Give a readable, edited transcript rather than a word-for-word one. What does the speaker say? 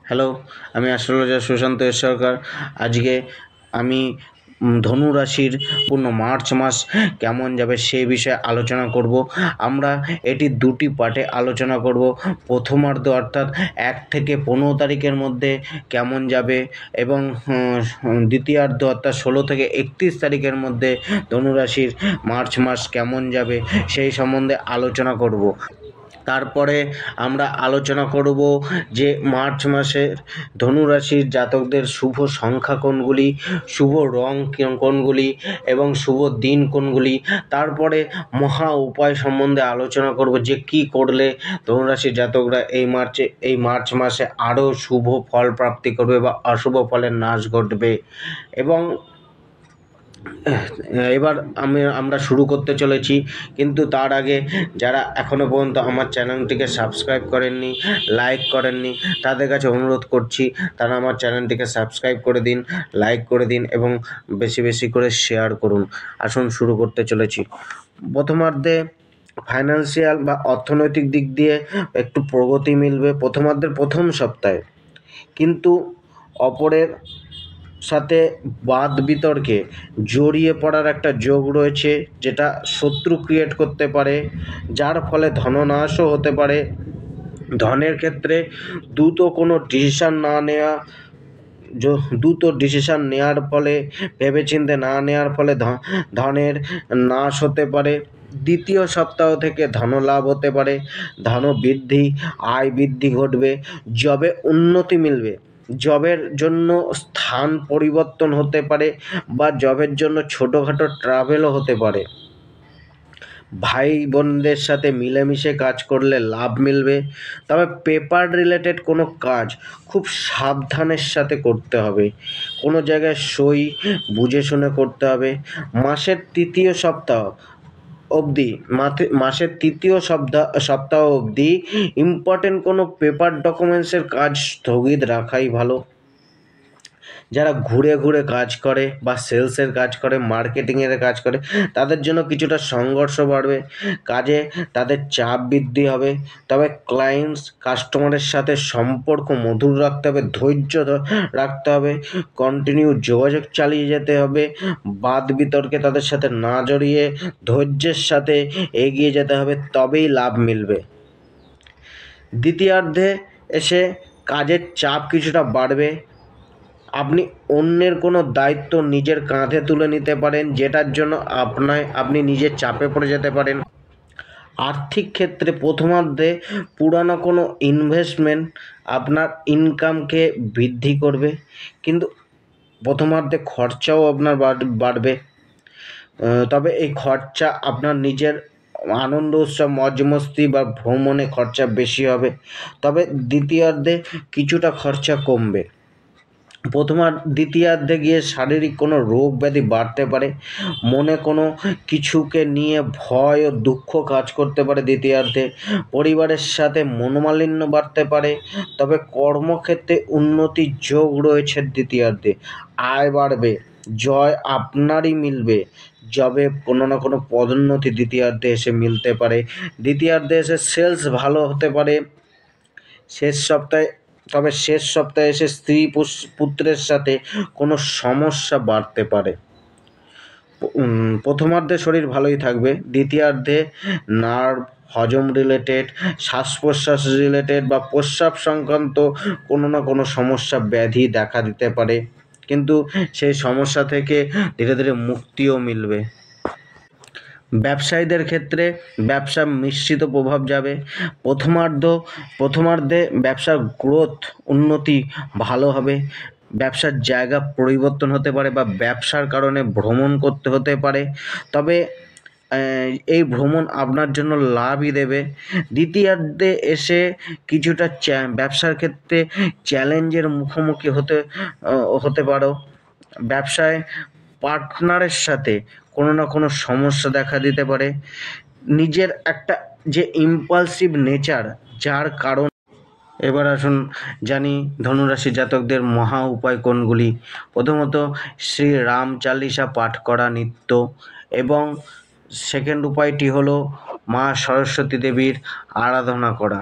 Hello, আমি astrologer Sushant S সরকার। আজকে আমি ধনু রাশির পূর্ণ মার্চ মাস কেমন যাবে সেই বিষয়ে আলোচনা করব। আমরা এটি দুটি পার্টে আলোচনা করব। প্রথমার্ধ অর্থাৎ 1 থেকে 15 তারিখের মধ্যে কেমন যাবে এবং দ্বিতীয়ার্ধ অর্থাৎ 16 থেকে 31 তারিখের মধ্যে ধনু রাশির মার্চ মাস কেমন যাবে সেই সম্বন্ধে আলোচনা করব। তারপরে আমরা আলোচনা করব যে মার্চ মাসের ধনুরাশির জাতকদের শুভ সংখ্যা কোনগুলি, শুভ রং কোনগুলি এবং শুভ দিন কোনগুলি। তারপরে মহা উপায় সম্বন্ধে আলোচনা করব যে কি করলে ধনুরাশির জাতকরা এই মার্চ মাসে আরও শুভ ফল প্রাপ্তি করবে বা অশুভ ফলের নাশ ঘটবে। এবং এবার আমরা শুরু করতে চলেছি, কিন্তু তার আগে যারা এখনও পর্যন্ত আমার চ্যানেলটিকে সাবস্ক্রাইব করেননি, লাইক করেননি, তাদের কাছে অনুরোধ করছি তারা আমার চ্যানেলটিকে সাবস্ক্রাইব করে দিন, লাইক করে দিন এবং বেশি বেশি করে শেয়ার করুন। আসুন শুরু করতে চলেছি। প্রথমার্ধে ফাইন্যান্সিয়াল বা অর্থনৈতিক দিক দিয়ে একটু প্রগতি মিলবে প্রথমার্ধের প্রথম সপ্তাহে, কিন্তু অপরের সাথে বাদ বিতর্কে জড়িয়ে পড়ার একটা যোগ রয়েছে, যেটা শত্রু ক্রিয়েট করতে পারে, যার ফলে ধননাশও হতে পারে। ধনের ক্ষেত্রে দ্রুত কোনো ডিসিশান নেওয়ার ফলে, ভেবেচিন্তে না নেওয়ার ফলে ধনের নাশ হতে পারে। দ্বিতীয় সপ্তাহ থেকে ধনলাভ হতে পারে, ধন বৃদ্ধি, আয় বৃদ্ধি ঘটবে, জবে উন্নতি মিলবে, জবের জন্য স্থান পরিবর্তন হতে পারে বা জবের জন্য ছোটোখাটো ট্রাভেলও হতে পারে। ভাই বোনদের সাথে মিলেমিশে কাজ করলে লাভ মিলবে, তবে পেপার রিলেটেড কোনো কাজ খুব সাবধানের সাথে করতে হবে, কোনো জায়গায় সই বুঝে শুনে করতে হবে। মাসের তৃতীয় সপ্তাহ অবধি ইম্পর্টেন্ট কোনো পেপার ডকুমেন্টসের কাজ স্থগিত রাখাই ভালো। যারা ঘুরে ঘুরে কাজ করে বা সেলসের কাজ করে, মার্কেটিংয়ের কাজ করে, তাদের জন্য কিছুটা সংঘর্ষ বাড়বে, কাজে তাদের চাপ বৃদ্ধি হবে। তবে কাস্টমারের সাথে সম্পর্ক মধুর রাখতে হবে, ধৈর্য রাখতে হবে, কন্টিনিউ যোগাযোগ চালিয়ে যেতে হবে, বাদ বিতর্কে তাদের সাথে না জড়িয়ে ধৈর্যের সাথে এগিয়ে যেতে হবে, তবেই লাভ মিলবে। দ্বিতীয়ার্ধে এসে কাজের চাপ কিছুটা বাড়বে, আপনি অন্যের কোনো দায়িত্ব নিজের কাঁধে তুলে নিতে পারেন, যেটার জন্য আপনি নিজে চাপে পড়ে যেতে পারেন। আর্থিক ক্ষেত্রে প্রথমার্ধে পুরানো কোনো ইনভেস্টমেন্ট আপনার ইনকামকে বৃদ্ধি করবে, কিন্তু প্রথমার্ধে খরচাও আপনার বাড়বে। তবে এই খরচা আপনার নিজের আনন্দ উৎসব মজ মস্তি বা ভ্রমণে খরচা বেশি হবে, তবে দ্বিতীয়ার্ধে কিছুটা খরচা কমবে। দ্বিতীয়ার্ধে গিয়ে শারীরিক কোনো রোগ ব্যাধি বাড়তে পারে, মনে কোনো কিছুকে নিয়ে ভয় ও দুঃখ কাজ করতে পারে দ্বিতীয়ার্ধে, পরিবারের সাথে মনোমালিন্য বাড়তে পারে, তবে কর্মক্ষেত্রে উন্নতির যোগ রয়েছে দ্বিতীয়ার্ধে। আয় বাড়বে, জয় আপনারই মিলবে, জবে কোনো না কোনো পদোন্নতি দ্বিতীয়ার্ধে এসে মিলতে পারে। দ্বিতীয়ার্ধে এসে সেলস ভালো হতে পারে। শেষ সপ্তাহে এসে স্ত্রী পুত্রের সাথে কোনো সমস্যা বাড়তে পারে। প্রথমার্ধে শরীর ভালোই থাকবে, দ্বিতীয়ার্ধে নার্ভ, হজম রিলেটেড, শ্বাস প্রশ্বাস রিলেটেড বা প্রস্রাব সংক্রান্ত কোনো না কোনো সমস্যা ব্যাধি দেখা দিতে পারে, কিন্তু সেই সমস্যা থেকে ধীরে ধীরে মুক্তিও মিলবে। ব্যবসায়ীদের ক্ষেত্রে ব্যবসা মিশ্রিত প্রভাব যাবে। প্রথমার্ধে ব্যবসার গ্রোথ উন্নতি ভালো হবে, ব্যবসার জায়গা পরিবর্তন হতে পারে বা ব্যবসার কারণে ভ্রমণ করতে হতে পারে, তবে এই ভ্রমণ আপনার জন্য লাভই দেবে। দ্বিতীয়ার্ধে এসে কিছুটা ব্যবসার ক্ষেত্রে চ্যালেঞ্জের মুখোমুখি হতে পারো। ব্যবসায় পার্টনারের সাথে কোনো না কোনো সমস্যা দেখা দিতে পারে, নিজের একটা যে ইম্পালসিভ নেচার, যার কারণ। এবার আসুন জানি ধনুরাশি জাতকদের মহা উপায় কোনগুলি। প্রথমত শ্রী রাম চালিসা পাঠ করা নিত্য, এবং সেকেন্ড উপায়টি হলো মা সরস্বতী দেবীর আরাধনা করা।